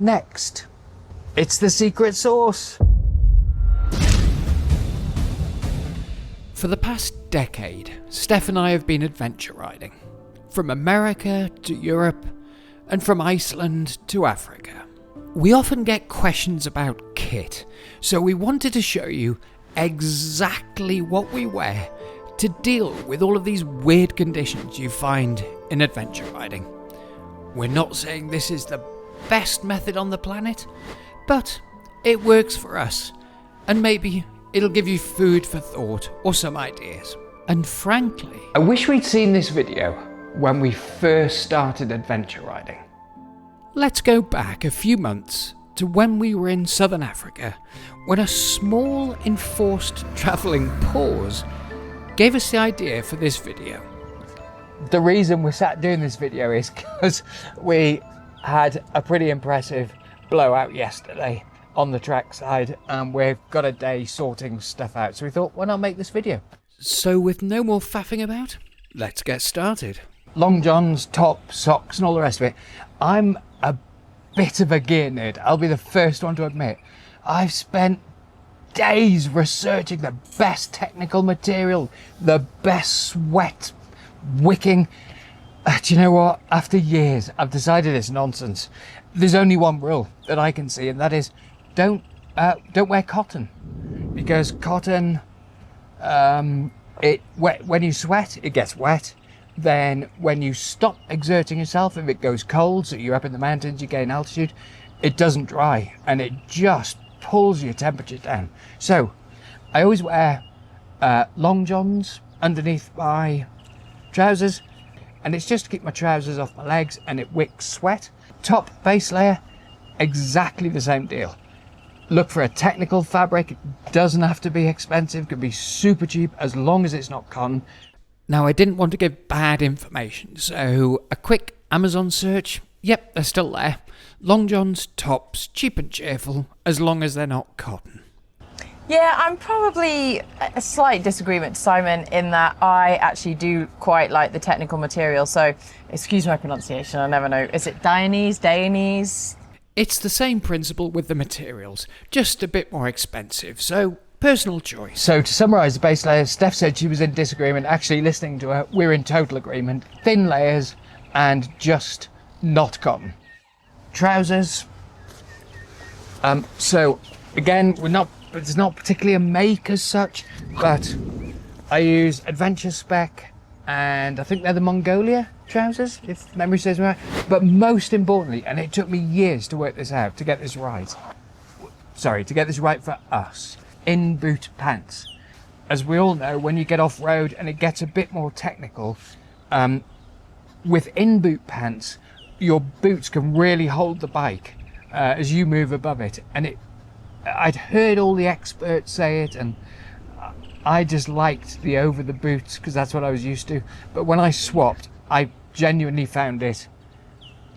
Next, it's the secret sauce. For the past decade, Steph and I have been adventure riding. From America to Europe, and from Iceland to Africa. We often get questions about kit, so we wanted to show you exactly what we wear to deal with all of these weird conditions you find in adventure riding. We're not saying this is the best method on the planet, but it works for us, and maybe it'll give you food for thought or some ideas. And frankly, I wish we'd seen this video when we first started adventure riding. let's go back a few months to when we were in southern Africa, when a small enforced travelling pause gave us the idea for this video. The reason we're sat doing this video is because we had a pretty impressive blowout yesterday on the trackside, and we've got a day sorting stuff out, so we thought, why not make this video? So with no more faffing about, let's get started. Long johns, top, socks and all the rest of it. I'm a bit of a gear nerd, I'll be the first one to admit. I've spent days researching the best technical material, the best sweat wicking. Do you know what? After years, I've decided it's nonsense. There's only one rule that I can see, and that is don't wear cotton, because cotton, when you sweat, it gets wet. Then when you stop exerting yourself, if it goes cold, so you're up in the mountains, you gain altitude, it doesn't dry, and it just pulls your temperature down. So I always wear long johns underneath my trousers, and it's just to keep my trousers off my legs, and it wicks sweat. Top base layer, exactly the same deal. Look for a technical fabric. It doesn't have to be expensive, it can be super cheap as long as it's not cotton. Now, I didn't want to give bad information, so a quick Amazon search, yep, they're still there. Long johns, tops, cheap and cheerful, as long as they're not cotton. Yeah, I'm probably a slight disagreement to Simon in that I actually do quite like the technical material, so excuse my pronunciation, I never know. Is it Dayanese? It's the same principle with the materials, just a bit more expensive, so personal choice. So to summarise the base layers, Steph said she was in disagreement. Actually, listening to her, we're in total agreement. Thin layers and just not cotton. Trousers. So again, it's not particularly a make as such, but I use Adventure Spec, and I think they're the Mongolia trousers, if memory serves me right. But most importantly, and it took me years to work this out, to get this right for us, in boot pants. As we all know, when you get off road and it gets a bit more technical, with in boot pants, your boots can really hold the bike as you move above it. And I'd heard all the experts say it, and I just liked the over the boots because that's what I was used to. But when I swapped, I genuinely found it,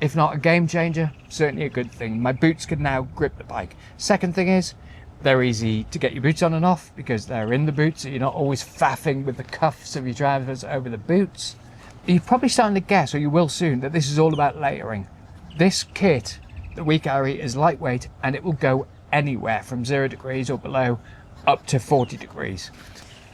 if not a game changer, certainly a good thing. My boots can now grip the bike. Second thing is, they're easy to get your boots on and off because they're in the boots, so you're not always faffing with the cuffs of your trousers over the boots. You're probably starting to guess, or you will soon, that this is all about layering. This kit that we carry is lightweight, and it will go anywhere from 0 degrees or below up to 40 degrees.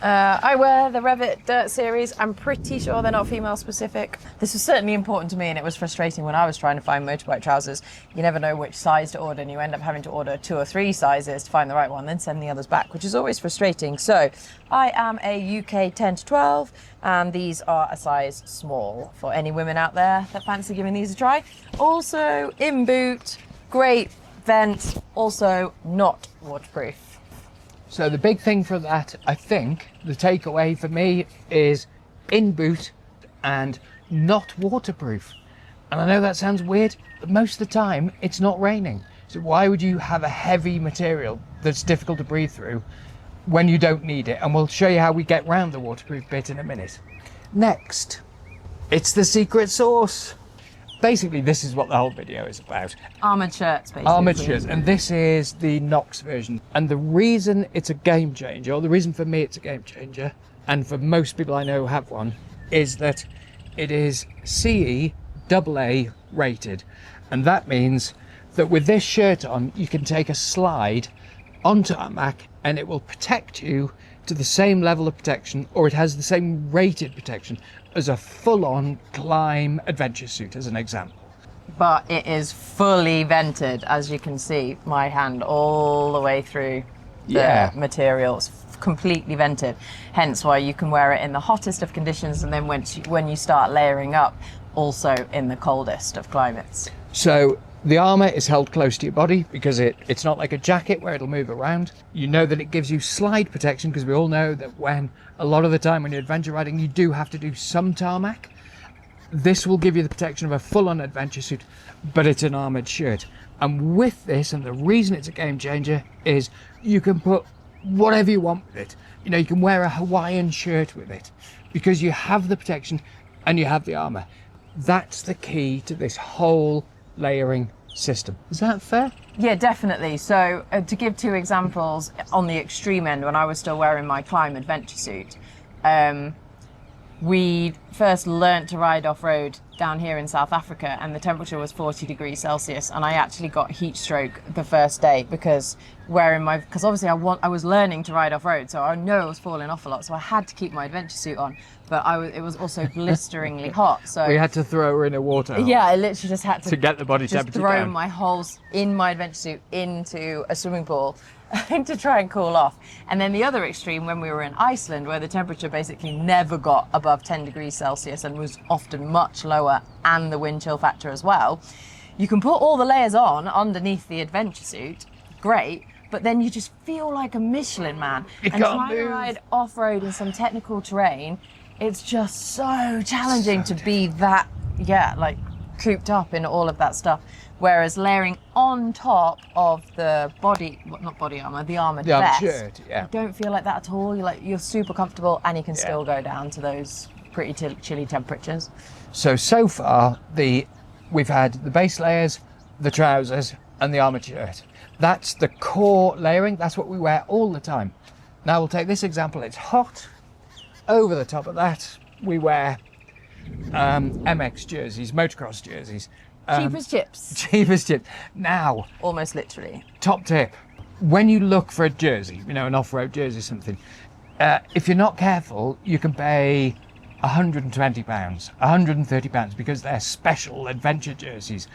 I wear the Revit Dirt series. I'm pretty sure they're not female specific. This was certainly important to me, and it was frustrating when I was trying to find motorbike trousers. You never know which size to order, and you end up having to order 2 or 3 sizes to find the right one, then send the others back, which is always frustrating. So I am a UK 10 to 12, and these are a size small for any women out there that fancy giving these a try. Also in boot, great vent, also not waterproof. So the big thing for that, I think, the takeaway for me is in boot and not waterproof. And I know that sounds weird, but most of the time it's not raining. So why would you have a heavy material that's difficult to breathe through when you don't need it? And we'll show you how we get round the waterproof bit in a minute. Next, it's the secret sauce. Basically, this is what the whole video is about. Armoured shirts, basically. Armoured shirts, and this is the Nox version. And the reason it's a game changer, or the reason for me it's a game changer, and for most people I know who have one, is that it is CE AA rated. And that means that with this shirt on, you can take a slide on tarmac and it will protect you to the same level of protection, or it has the same rated protection as a full-on climb adventure suit, as an example. But it is fully vented, as you can see, my hand all the way through the materials, completely vented. Hence why you can wear it in the hottest of conditions, and then when you start layering up, also in the coldest of climates. So the armour is held close to your body because it's not like a jacket where it'll move around. You know that it gives you slide protection because we all know that a lot of the time when you're adventure riding, you do have to do some tarmac. This will give you the protection of a full-on adventure suit, but it's an armoured shirt. And with this, and the reason it's a game changer, is you can put whatever you want with it. You know, you can wear a Hawaiian shirt with it because you have the protection and you have the armour. That's the key to this whole layering system. Is that fair? Yeah, definitely. So to give two examples, on the extreme end, when I was still wearing my climb adventure suit, we first learnt to ride off-road down here in South Africa, and the temperature was 40 degrees Celsius, and I actually got heat stroke the first day because obviously I was learning to ride off-road, so I know I was falling off a lot, so I had to keep my adventure suit on, but it was also blisteringly hot, so we had to throw her in a water hole. Yeah, I literally just had to get the body temperature throw down. my holes in my adventure suit into a swimming pool to try and cool off. And then the other extreme, when we were in Iceland, where the temperature basically never got above 10 degrees Celsius and was often much lower, and the wind chill factor as well, you can put all the layers on underneath the adventure suit, great, but then you just feel like a Michelin man. You and can't trying to move. ride off-road in some technical terrain, it's just so challenging to be that, like cooped up in all of that stuff. Whereas layering on top of the the armoured vest, shirt, yeah. you don't feel like that at all. You're super comfortable, and you can still go down to those pretty chilly temperatures. So far, we've had the base layers, the trousers, and the armoured shirt. That's the core layering. That's what we wear all the time. Now we'll take this example. It's hot. Over the top of that, we wear MX jerseys, motocross jerseys. Cheap as chips. Cheap as chips. Now, Almost literally. top tip. When you look for a jersey, an off-road jersey or something, if you're not careful, you can pay £120, £130 because they're special adventure jerseys.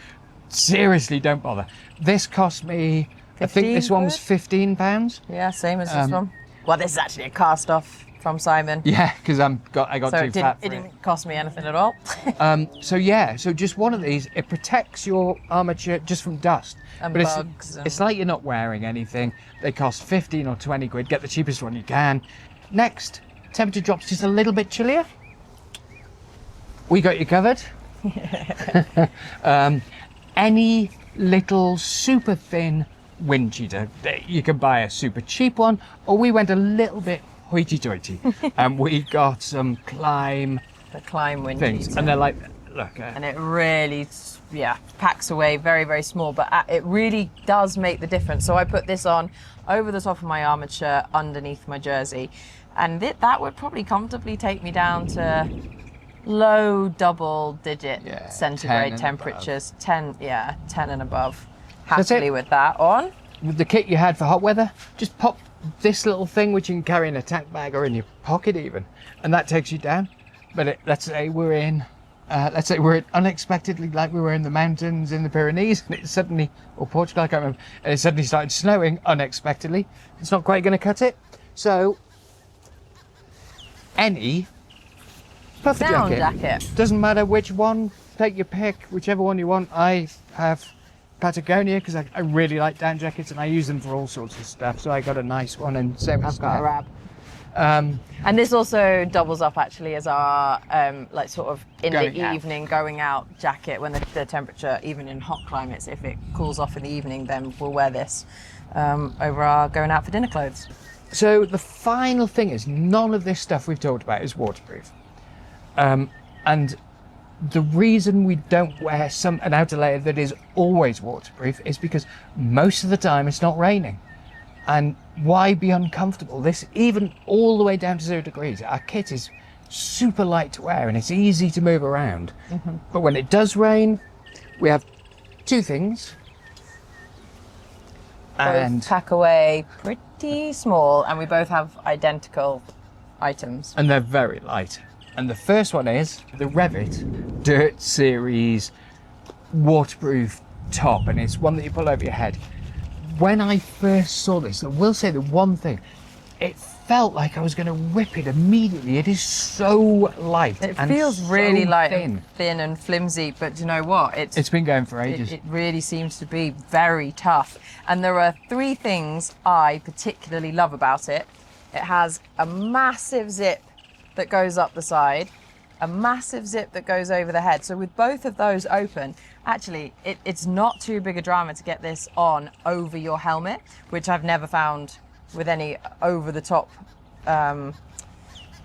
Seriously, don't bother. This cost me, I think this one was £15. Yeah, same as this one. Well, this is actually a cast-off from Simon. Yeah, because I got So too fat for it didn't cost me anything at all. So just one of these, it protects your armoured shirt just from dust. And but bugs it's like you're not wearing anything. They cost 15 or 20 quid. Get the cheapest one you can. Next, temperature drops just a little bit chillier. We got you covered. Any little super thin wind cheater, you can buy a super cheap one, or we went a little bit hoity-toity and we got some climb The climb wind things, cheater. and they're like, look, And it really, packs away very, very small, but it really does make the difference. So I put this on over the top of my armoured shirt, underneath my jersey, and that would probably comfortably take me down to low double-digit 10 centigrade and temperatures, 10 and above. That's Happily it. with that on. with the kit you had for hot weather, just pop this little thing, which you can carry in a tank bag or in your pocket even, and that takes you down. But let's say we're unexpectedly, like we were in the mountains in the Pyrenees, and it suddenly, or Portugal, I can't remember, and it suddenly started snowing unexpectedly. It's not quite going to cut it. So, any puffer Down jacket. jacket. Doesn't matter which one, take your pick, whichever one you want. I have Patagonia because I really like down jackets and I use them for all sorts of stuff. So I got a nice one, and same with I've got a Steph. Rab. And this also doubles up actually as our like sort of in Going the out. evening going out jacket when the temperature, even in hot climates, if it cools off in the evening, then we'll wear this over our going out for dinner clothes. So the final thing is, none of this stuff we've talked about is waterproof. And the reason we don't wear an outer layer that is always waterproof is because most of the time it's not raining. And why be uncomfortable? This, even all the way down to 0 degrees, our kit is super light to wear and it's easy to move around. But when it does rain, we have two things. Both And pack away pretty small, and we both have identical items. they're very light. And the first one is the Revit Dirt Series waterproof top, and it's one that you pull over your head. When I first saw this, I will say the one thing, it felt like I was going to rip it immediately. It is so light. It and feels so really light, thin. and thin and flimsy, but do you know what? It's been going for ages. It really seems to be very tough. And there are three things I particularly love about it. It has a massive zip that goes up the side, a massive zip that goes over the head. So with both of those open, actually, it's not too big a drama to get this on over your helmet, which I've never found with any over-the-top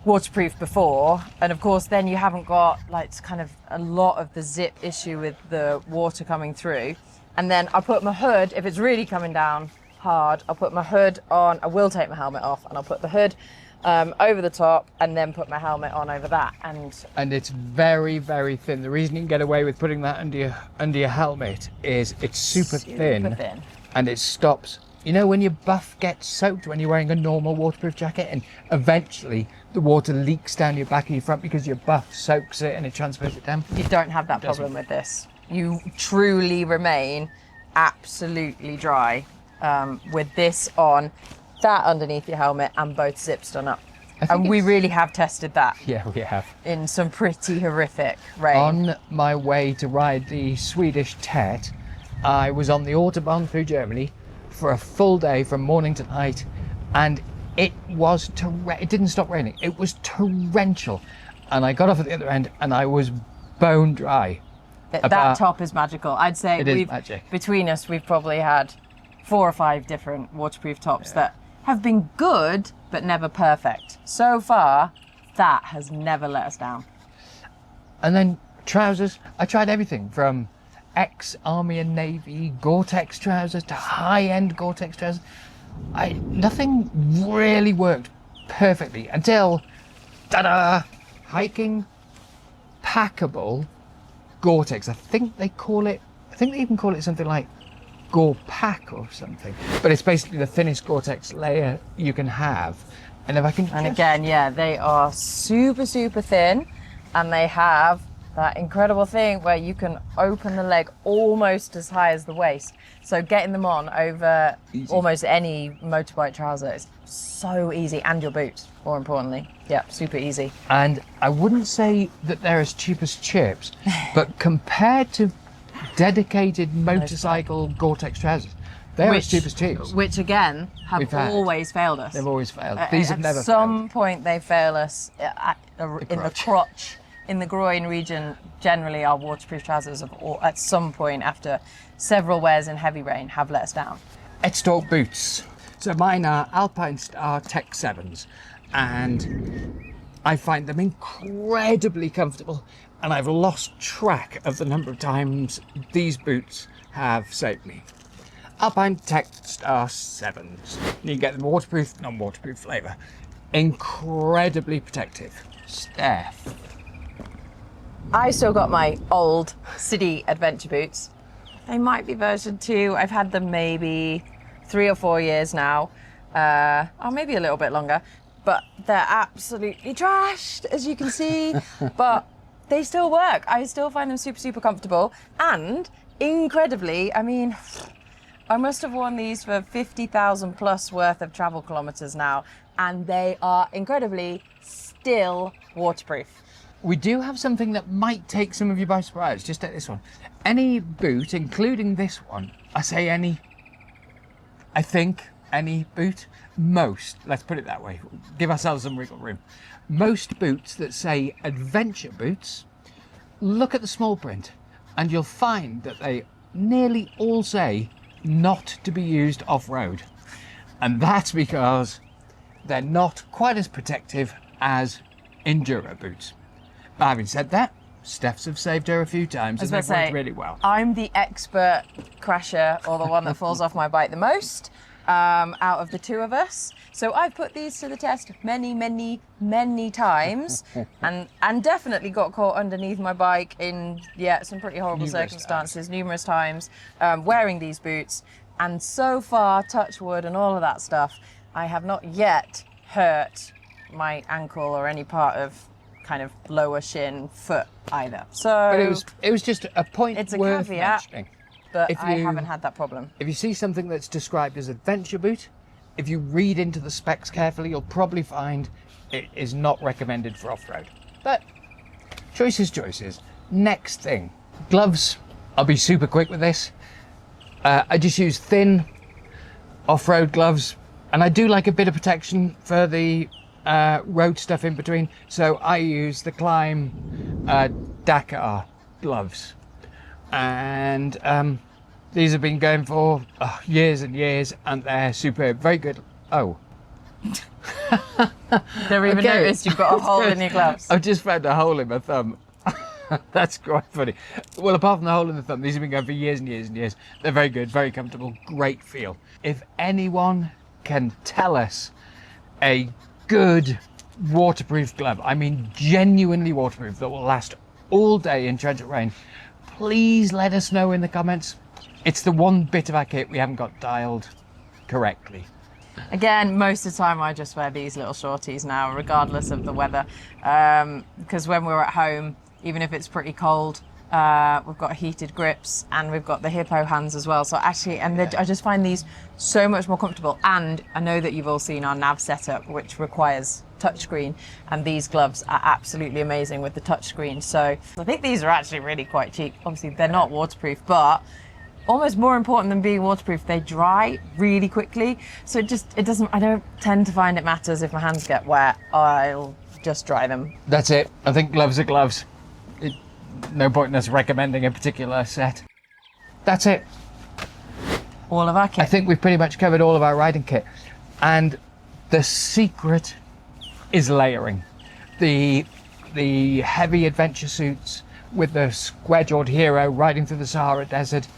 waterproof before. And of course, then you haven't got like kind of a lot of the zip issue with the water coming through. And then I put my hood, if it's really coming down hard, I'll put my hood on. I will take my helmet off, and I'll put the hood over the top, and then put my helmet on over that. And it's very, very thin. The reason you can get away with putting that under your helmet is it's super thin, and it stops. You know when your buff gets soaked when you're wearing a normal waterproof jacket, and eventually the water leaks down your back and your front because your buff soaks it and it transfers it down? You don't have that problem with this. You truly remain absolutely dry with this on, that underneath your helmet, and both zips done up. And we really have tested that. Yeah, we have. In some pretty horrific rain. On my way to ride the Swedish Tet, I was on the Autobahn through Germany for a full day from morning to night, and it was it didn't stop raining. It was torrential, and I got off at the other end and I was bone dry. That top is magical. I'd say magic. Between us, we've probably had 4 or 5 different waterproof tops that have been good, but never perfect. So far, that has never let us down. And then trousers, I tried everything from ex-Army and Navy Gore-Tex trousers to high-end Gore-Tex trousers. Nothing really worked perfectly until, ta-da, hiking packable Gore-Tex. I think they even call it something like Gore-Pack or something. But it's basically the thinnest Gore-Tex layer you can have. And if I can again, yeah, they are super, super thin, and they have that incredible thing where you can open the leg almost as high as the waist. So getting them on over almost any motorbike trouser is so easy, and your boots, more importantly. Yeah, super easy. And I wouldn't say that they're as cheap as chips, but compared to dedicated motorcycle Gore-Tex trousers, they're as cheap as chips. Which again have always failed us. They've always failed. These have never failed. At some point they fail us in the crotch. In the groin region, generally our waterproof trousers have at some point after several wears in heavy rain have let us down. Edstall boots. So mine are Alpine Star Tech 7s, and I find them incredibly comfortable, and I've lost track of the number of times these boots have saved me. Alpine Tech Star 7s. You can get them waterproof, non-waterproof flavour. Incredibly protective. Steph. I still got my old city adventure boots. They might be version 2. I've had them maybe 3 or 4 years now, or maybe a little bit longer, but they're absolutely trashed, as you can see, but they still work. I still find them super, super comfortable, and incredibly, I mean, I must have worn these for 50,000 plus worth of travel kilometers now, and they are incredibly still waterproof. We do have something that might take some of you by surprise. Just take this one. Any boot, including this one, I think any boot, most, let's put it that way, give ourselves some wiggle room. Most boots that say adventure boots, look at the small print and you'll find that they nearly all say not to be used off-road. And that's because they're not quite as protective as enduro boots. But having said that, Steph's have saved her a few times and they've worked really well. I'm the expert crasher, or the one that falls off my bike the most. out of the two of us. So I've put these to the test many times and definitely got caught underneath my bike in some pretty horrible circumstances numerous times wearing these boots. And so far, touch wood and all of that stuff, I have not yet hurt my ankle or any part of kind of lower shin, foot either. So But it was just a point it's a worth caveat, mentioning. but If I you- haven't had that problem. If you see something that's described as adventure boot, if you read into the specs carefully, you'll probably find it is not recommended for off-road. But choices. Next thing, gloves. I'll be super quick with this. I just use thin off-road gloves, and I do like a bit of protection for the road stuff in between. So I use the Climb Dakar gloves, and these have been going for years and years, and they're superb, very good. Oh, Never even Okay. noticed you've got a hole in your gloves. I've just found a hole in my thumb. That's quite funny. Well, apart from the hole in the thumb, these have been going for years and years and years. They're very good, very comfortable, great feel. If anyone can tell us a good waterproof glove, I mean genuinely waterproof, that will last all day in torrential rain, please let us know in the comments. It's the one bit of our kit we haven't got dialed correctly. Again, most of the time I just wear these little shorties now, regardless of the weather. Because when we're at home, even if it's pretty cold, we've got heated grips and we've got the hippo hands as well. So actually, I just find these so much more comfortable. And I know that you've all seen our nav setup, which requires touchscreen, and these gloves are absolutely amazing with the touchscreen. So I think these are actually really quite cheap. Obviously, they're not waterproof, but almost more important than being waterproof, they dry really quickly. So I don't tend to find it matters if my hands get wet. I'll just dry them. That's it. I think gloves are gloves. No point in us recommending a particular set. That's it. All of our kit. I think we've pretty much covered all of our riding kit. And the secret is layering. The heavy adventure suits with the square-jawed hero riding through the Sahara Desert.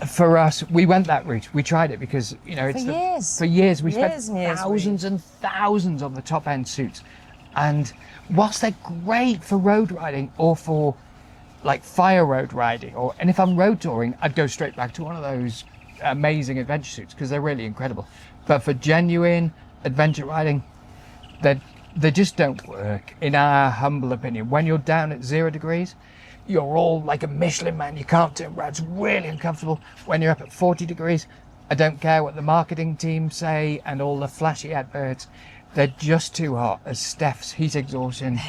For us, we went that route. We tried it because, it's For years. for years we spent Years and years thousands and thousands on the top-end suits. And whilst they're great for road riding or for like fire road riding, and if I'm road touring, I'd go straight back to one of those amazing adventure suits because they're really incredible. But for genuine adventure riding, they just don't work, in our humble opinion. When you're down at 0 degrees, you're all like a Michelin man. You can't turn around. It's really uncomfortable. When you're up at 40 degrees, I don't care what the marketing team say and all the flashy adverts. They're just too hot, as Steph's heat exhaustion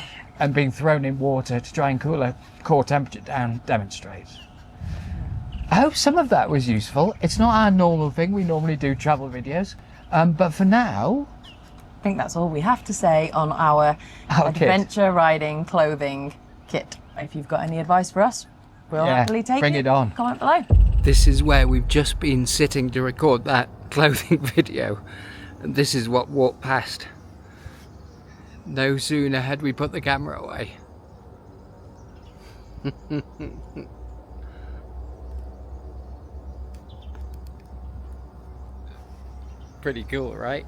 and being thrown in water to try and cool her core temperature down demonstrates. I hope some of that was useful. It's not our normal thing. We normally do travel videos. But for now, I think that's all we have to say on our Our kit. adventure riding clothing kit. If you've got any advice for us, we'll happily take bring it on. Comment below. This is where we've just been sitting to record that clothing video, and this is what walked past. No sooner had we put the camera away. Pretty cool, right?